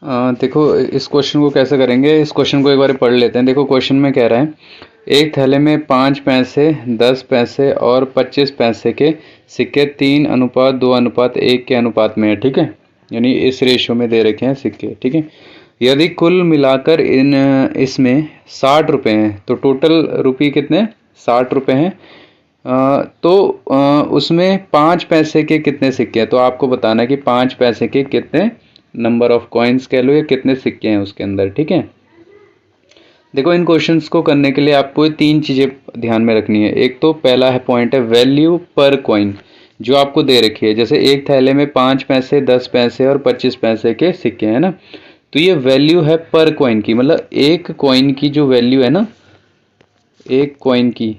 देखो इस क्वेश्चन को कैसे करेंगे, इस क्वेश्चन को एक बार पढ़ लेते हैं। देखो क्वेश्चन में कह रहा है एक थैले में 5 पैसे, 10 पैसे और 25 पैसे के सिक्के 3:2:1 के अनुपात में है। ठीक है, यानी इस रेशियो में दे रखे हैं सिक्के। ठीक है, यदि कुल मिलाकर इसमें 60 रुपये हैं तो टोटल रुपये कितने, 60 रुपये हैं। तो उसमें 5 पैसे के कितने सिक्के हैं, तो आपको बताना है कि 5 पैसे के कितने नंबर ऑफ कॉइन्स कह लो या कितने सिक्के हैं उसके अंदर। ठीक है, देखो इन क्वेश्चंस को करने के लिए आपको 3 चीज़ें ध्यान में रखनी है। एक तो पहला है पॉइंट है वैल्यू पर कॉइन, जो आपको दे रखी है। जैसे एक थैले में 5 पैसे, 10 पैसे और 25 पैसे के सिक्के हैं ना, तो ये वैल्यू है पर कॉइन की, मतलब एक कॉइन की जो वैल्यू है ना, एक कॉइन की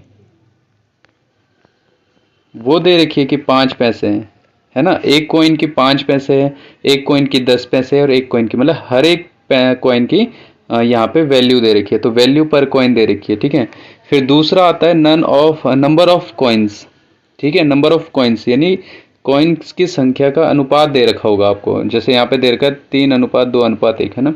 वो दे रखी है कि 5 पैसे हैं, है ना। एक कॉइन की 5 पैसे है, एक कॉइन की 10 पैसे है और एक कॉइन की, मतलब हर एक कॉइन की यहाँ पे वैल्यू दे रखी है, तो वैल्यू पर कॉइन दे रखी है। ठीक है, फिर दूसरा आता है नंबर ऑफ कॉइन्स। ठीक है, नंबर ऑफ कॉइन्स यानी कॉइन्स की संख्या का अनुपात दे रखा होगा आपको। जैसे यहाँ पे दे रखा है 3:2:1 है ना,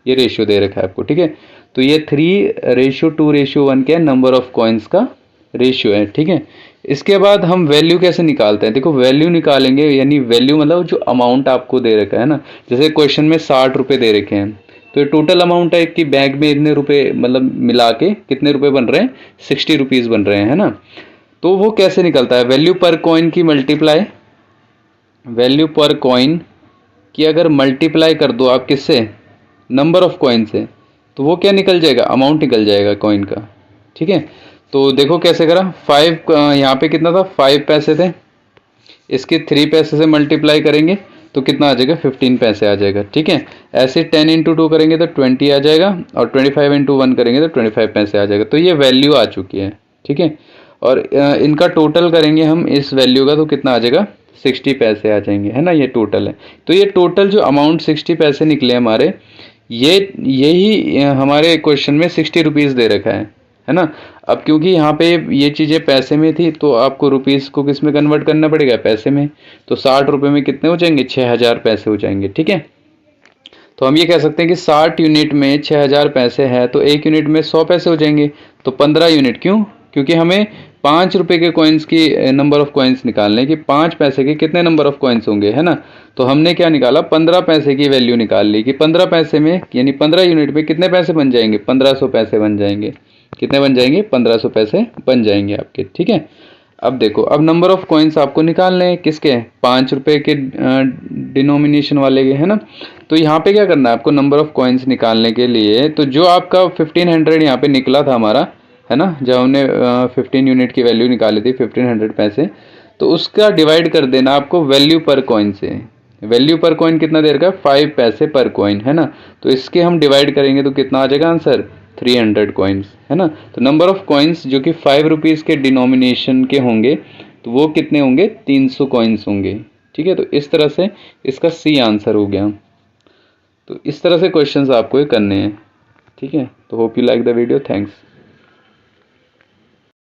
ये रेशियो दे रखा है आपको। ठीक है, तो ये 3:2:1 क्या है, नंबर ऑफ कॉइन्स का रेशियो है। ठीक है, इसके बाद हम वैल्यू कैसे निकालते हैं। देखो वैल्यू निकालेंगे, यानी वैल्यू मतलब जो अमाउंट आपको दे रखा है ना, जैसे क्वेश्चन में 60 रुपये दे रखे हैं, तो ये टोटल अमाउंट है कि बैग में इतने रुपए, मतलब मिला के कितने रुपए बन रहे हैं, 60 रुपीज़ बन रहे हैं, है ना। तो वो कैसे निकलता है, वैल्यू पर कॉइन की मल्टीप्लाई, वैल्यू पर कॉइन की अगर मल्टीप्लाई कर दो आप किससे, नंबर ऑफ कॉइन से, तो वो क्या निकल जाएगा, अमाउंट निकल जाएगा कॉइन का। ठीक है, तो देखो कैसे करा, 5 यहाँ पे कितना था, 5 पैसे थे, इसके 3 पैसे से मल्टीप्लाई करेंगे तो कितना आ जाएगा, 15 पैसे आ जाएगा। ठीक है, ऐसे 10 × 2 करेंगे तो 20 आ जाएगा, और 25 × 1 करेंगे तो 25 पैसे आ जाएगा। तो ये वैल्यू आ चुकी है। ठीक है, और इनका टोटल करेंगे हम इस वैल्यू का, तो कितना आ जाएगा, 60 पैसे आ जाएंगे, है ना। ये टोटल है, तो ये टोटल जो अमाउंट 60 पैसे निकले हमारे, यही हमारे क्वेश्चन में 60 रुपीज़ दे रखा है ना। अब क्योंकि यहाँ पे ये चीज़ें पैसे में थी, तो आपको रुपीज़ को किस में कन्वर्ट करना पड़ेगा, पैसे में। तो 60 रुपये में कितने हो जाएंगे, 6000 पैसे हो जाएंगे। ठीक है, तो हम ये कह सकते हैं कि 60 यूनिट में 6000 पैसे है, तो एक यूनिट में 100 पैसे हो जाएंगे, तो 15 यूनिट। क्यों, क्योंकि हमें 5 रुपये के कॉइन्स की नंबर ऑफ कॉइन्स निकालने की, 5 पैसे के कितने नंबर ऑफ कॉइन्स होंगे, है ना। तो हमने क्या निकाला, 15 पैसे की वैल्यू निकाल ली कि 15 पैसे में, यानी 15 यूनिट में कितने पैसे बन जाएंगे, 1500 पैसे बन जाएंगे। कितने बन जाएंगे, 1500 पैसे बन जाएंगे आपके। ठीक है, अब देखो, अब नंबर ऑफ कॉइन्स आपको निकालने हैं किसके, 5 रुपये के डिनोमिनेशन वाले के, है ना। तो यहाँ पे क्या करना है आपको, नंबर ऑफ कॉइन्स निकालने के लिए, तो जो आपका 1500 यहाँ पे निकला था हमारा, है ना, जब हमने 15 यूनिट की वैल्यू निकाली थी 1500 पैसे, तो उसका डिवाइड कर देना आपको वैल्यू पर कॉइन से। वैल्यू पर कॉइन कितना दे रखा है, 5 पैसे पर कॉइन, है ना। तो इसके हम डिवाइड करेंगे तो कितना आ जाएगा आंसर, 300 कॉइन्स, है ना। तो नंबर ऑफ कॉइन्स जो कि 5 रुपीज़ के डिनोमिनेशन के होंगे, तो वो कितने होंगे, 300 कॉइन्स होंगे। ठीक है, तो इस तरह से इसका सी आंसर हो गया। तो इस तरह से क्वेश्चंस आपको ये करने हैं। ठीक है, तो hope you like the video, thanks.